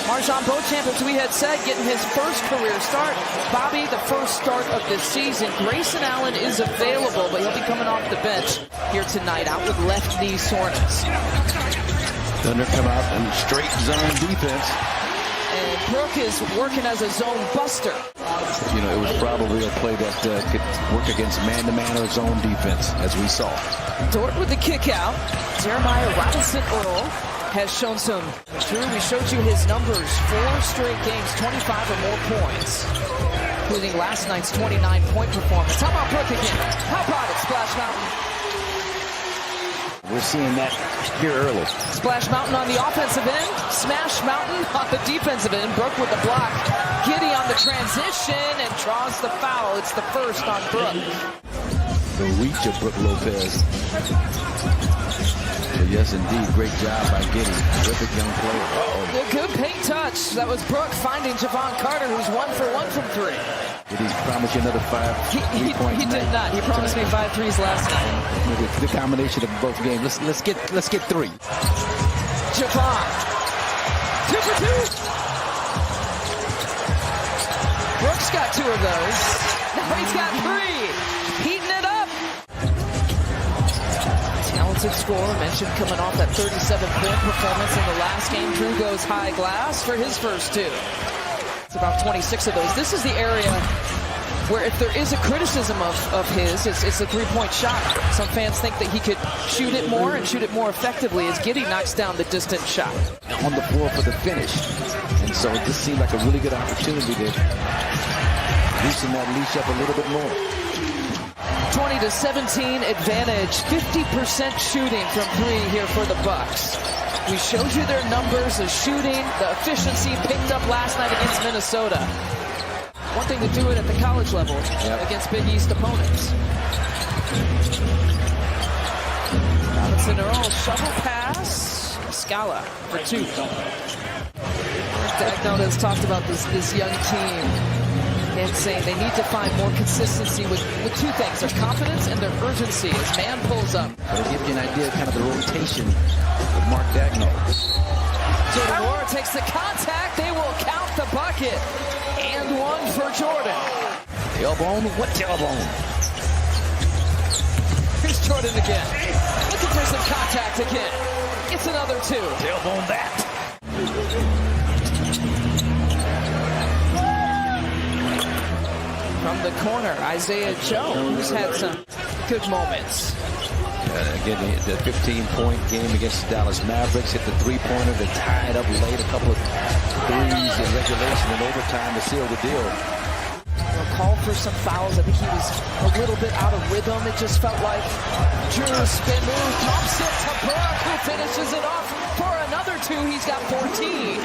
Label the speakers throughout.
Speaker 1: Marjon Beauchamp, as we had said, getting his first career start. Bobby, the first start of this season. Grayson Allen is available, but he'll be coming off the bench here tonight, out with left knee soreness.
Speaker 2: Thunder come out in straight zone defense.
Speaker 1: And Brooke is working as a zone buster.
Speaker 2: You know, it was probably a play that could work against man-to-man or zone defense, as we saw.
Speaker 1: Dort with the kick out. Jeremiah Robinson-Earl has shown some. Drew, we showed you his numbers. 4 straight games, 25 or more points, including last night's 29-point performance. How about Brooke again? How about it, Splash Mountain?
Speaker 2: We're seeing that here early.
Speaker 1: Splash Mountain on the offensive end. Smash Mountain on the defensive end. Brooke with the block. Giddy on the transition and draws the foul. It's the first on Brooke.
Speaker 2: The reach of Brooke Lopez. But yes, indeed, great job by Giddy. Terrific young player.
Speaker 1: A good paint touch. That was Brooke finding Javon Carter, who's 1 for 1 from 3.
Speaker 2: Did he promise you another 5 3-point
Speaker 1: He did not. He promised me 5 threes last night.
Speaker 2: The combination of both games. Let's get 3.
Speaker 1: Javon. 2 for 2. Brooks got 2 of those. Now he's got 3. Heating it up. Talented scorer, mentioned coming off that 37-point performance in the last game. Drew goes high glass for his first 2. It's about 26 of those. This is the area where if there is a criticism of his, it's a 3-point shot. Some fans think that he could shoot it more and shoot it more effectively as Giddy knocks down the distant shot.
Speaker 2: On the floor for the finish. And so this seemed like a really good opportunity to loosen that leash up a little bit more.
Speaker 1: 20-17 advantage. 50% shooting from 3 here for the Bucks. We showed you their numbers of shooting, the efficiency picked up last night against Minnesota. One thing to do it at the college level against Big East opponents. Robinson-Earl, shovel pass. Scala for 2. Dagnone has talked about this young team and saying they need to find more consistency with 2 things, their confidence and their urgency as man pulls up.
Speaker 2: It'll give you an idea of kind of the rotation with Mark Dagnone.
Speaker 1: Jordan Nwora takes the contact. They will count the bucket. And 1 for Jordan.
Speaker 2: Tailbone? What tailbone?
Speaker 1: Here's Jordan again. Looking for some contact again. It's another 2.
Speaker 2: Tailbone that.
Speaker 1: From the corner, Isaiah Jones had some good moments.
Speaker 2: Again, the 15-point game against the Dallas Mavericks, hit the 3-pointer to tie it up late, a couple of threes in regulation and overtime to seal the deal.
Speaker 1: Call for some fouls. I think he was a little bit out of rhythm. It just felt like Drew spin move, pumps it to Brooke, who finishes it off for another 2. He's got 14.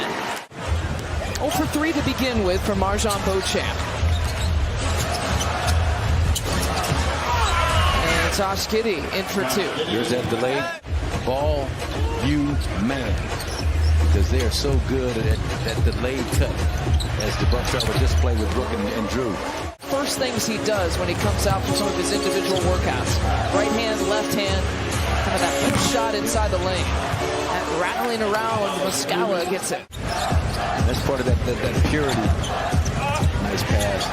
Speaker 1: 0 for 3 to begin with for Marjon Beauchamp. Josh Giddy in for 2.
Speaker 2: Here's that delayed ball view man, because they are so good at that delayed cut, as the Bucks try to display with Brooke and Drew.
Speaker 1: First things he does when he comes out for some of his individual workouts. Right hand, left hand, kind of that push shot inside the lane. That rattling around, Muscala gets it.
Speaker 2: That's part of that purity. Nice pass.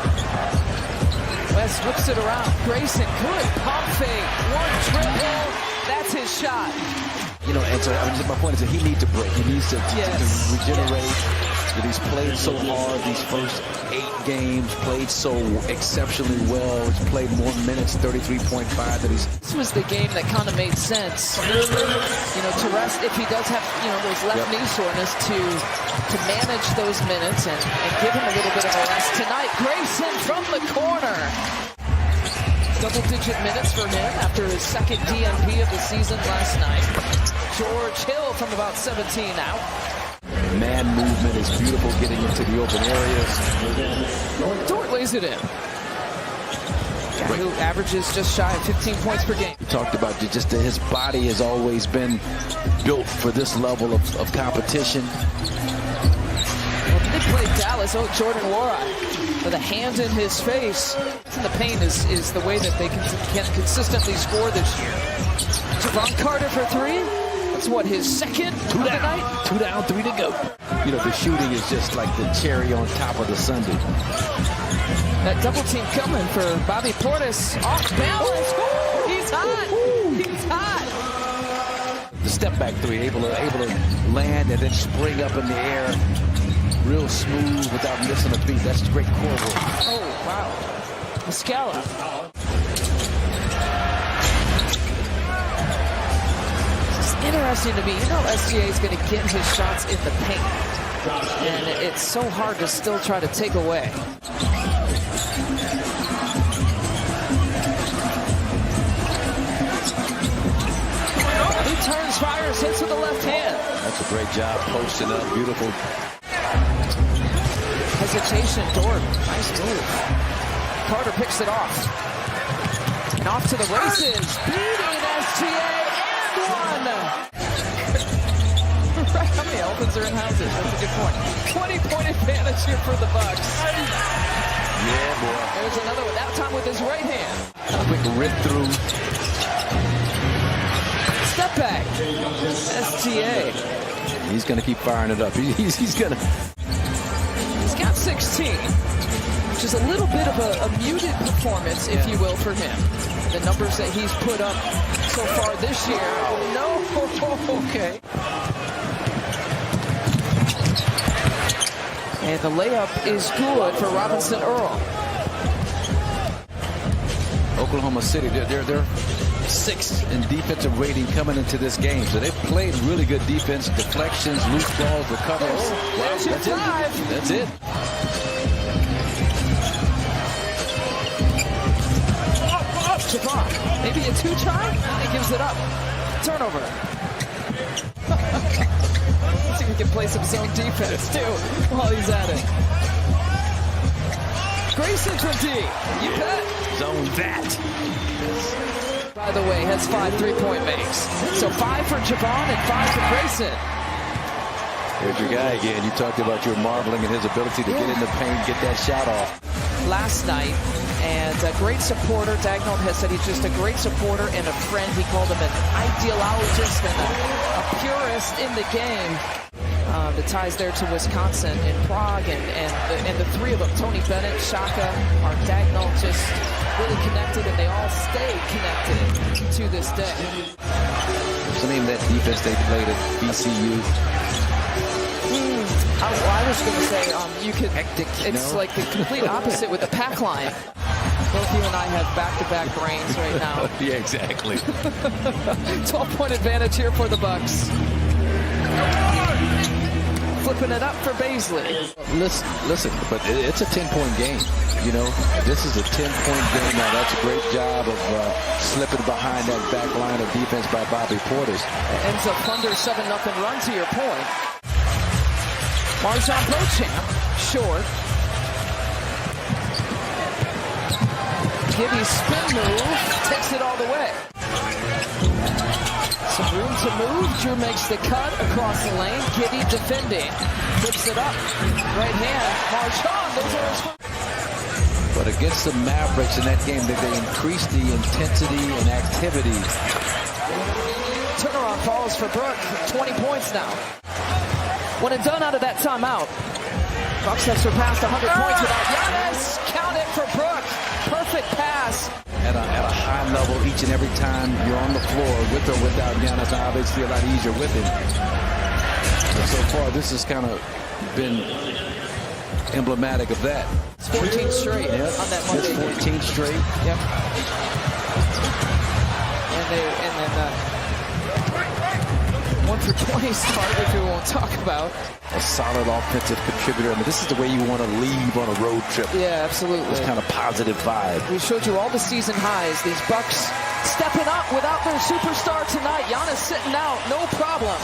Speaker 1: West whips it around. Grayson, good pump fake. 1 dribble. That's his shot.
Speaker 2: You know, and so my point is that he needs a break. He needs to regenerate. That he's played so hard these first 8 games, played so exceptionally well. He's played more minutes, 33.5.
Speaker 1: This was the game that kind of made sense. You know, to rest if he does have, you know, those left knee soreness to manage those minutes and give him a little bit of a rest tonight. Grayson from the corner. Double-digit minutes for him after his 2nd DNP of the season last night. George Hill from about 17 out.
Speaker 2: Man movement is beautiful, getting into the open areas.
Speaker 1: Dort lays it in. Who averages just shy of 15 points per game.
Speaker 2: We talked about just that his body has always been built for this level of competition.
Speaker 1: Well, they played Dallas. Oh, Jordan Nwora with a hand in his face. And the paint is the way that they can consistently score this year. Javon Carter for 3. That's what, his 2nd of the night?
Speaker 2: 2 down, 3 to go. you know, the shooting is just like the cherry on top of the sundae.
Speaker 1: That double team coming for Bobby Portis. Off balance. Ooh, he's hot. He's hot.
Speaker 2: The step back three, able to land and then spring up in the air, real smooth without missing a beat. That's great core work.
Speaker 1: Oh wow, Muscala. It's interesting to me. You know, SGA is going to get his shots in the paint, and it's so hard to still try to take away. Turns, fires, hits with the left hand.
Speaker 2: That's a great job posting up. Beautiful.
Speaker 1: Hesitation, Dort. Nice move. Carter picks it off. And off to the races. Beating SGA and one. How many elephants are in houses? That's a good point. 20-point advantage here for the Bucks.
Speaker 2: Yeah, boy.
Speaker 1: There's another one. That time with his right hand.
Speaker 2: Quick rip through.
Speaker 1: Step back. SGA.
Speaker 2: He's going to keep firing it up. He's going to.
Speaker 1: He's got 16, which is a little bit of a muted performance, if you will, for him. The numbers that he's put up so far this year. Oh, no. Okay. And the layup is good for Robinson Earl.
Speaker 2: Oklahoma City, they're sixth in defensive rating coming into this game. So they've played really good defense, deflections, loose balls, recovers.
Speaker 1: There's your five.
Speaker 2: That's it.
Speaker 1: Javon, maybe a two-try? He gives it up. Turnover. Let's see if he can play some zone defense, too, while he's at it. Grayson from D. You bet.
Speaker 2: Zone that.
Speaker 1: By the way, has 5 3-point makes. So 5 for Javon and 5 for Grayson.
Speaker 2: There's your guy again. You talked about your marveling at his ability to get in the paint, get that shot off.
Speaker 1: Last night, and a great supporter. Dagnall has said he's just a great supporter and a friend. He called him an ideologist and a purist in the game. The ties there to Wisconsin and Prague, and the three of them, Tony Bennett, Shaka, Mark Dagnall, just really connected, and they all stay connected to this day.
Speaker 2: What's the name of that defense they played at VCU?
Speaker 1: I was going to say, you could.
Speaker 2: Hectic,
Speaker 1: it's
Speaker 2: no?
Speaker 1: like the complete opposite with the pack line. Both you and I have back-to-back brains right now.
Speaker 2: Yeah, exactly.
Speaker 1: 12-point advantage here for the Bucks. Flipping it up for Baisley.
Speaker 2: Listen, but it's a 10-point game. You know, this is a 10-point game. Now, that's a great job of slipping behind that back line of defense by Bobby Portis.
Speaker 1: Ends up under 7-0 run to your point. Marjon Beauchamp, short. Gibby spin move, takes it all the way. Some room to move. Drew makes the cut across the lane. Gibby defending. Flips it up. Right hand. Marjon, those are his.
Speaker 2: But against the Mavericks in that game, they increased the intensity and activity.
Speaker 1: Turnaround falls for Brook. 20 points now. When it's done out of that timeout, Bucks have surpassed 100 points without Giannis. Count it for Brook. Perfect pass.
Speaker 2: At a high level each and every time you're on the floor with or without Giannis, obviously a lot easier with him. But so far, this has kind of been emblematic of that.
Speaker 1: It's 14 straight on that Monday.
Speaker 2: It's 14 straight.
Speaker 1: Yep. And then 1 for 20 start, which we won't talk about.
Speaker 2: A solid offensive contributor. I mean, this is the way you want to leave on a road trip.
Speaker 1: Yeah, absolutely.
Speaker 2: This kind of positive vibe.
Speaker 1: We showed you all the season highs. These Bucks stepping up without their superstar tonight. Giannis sitting out, no problem.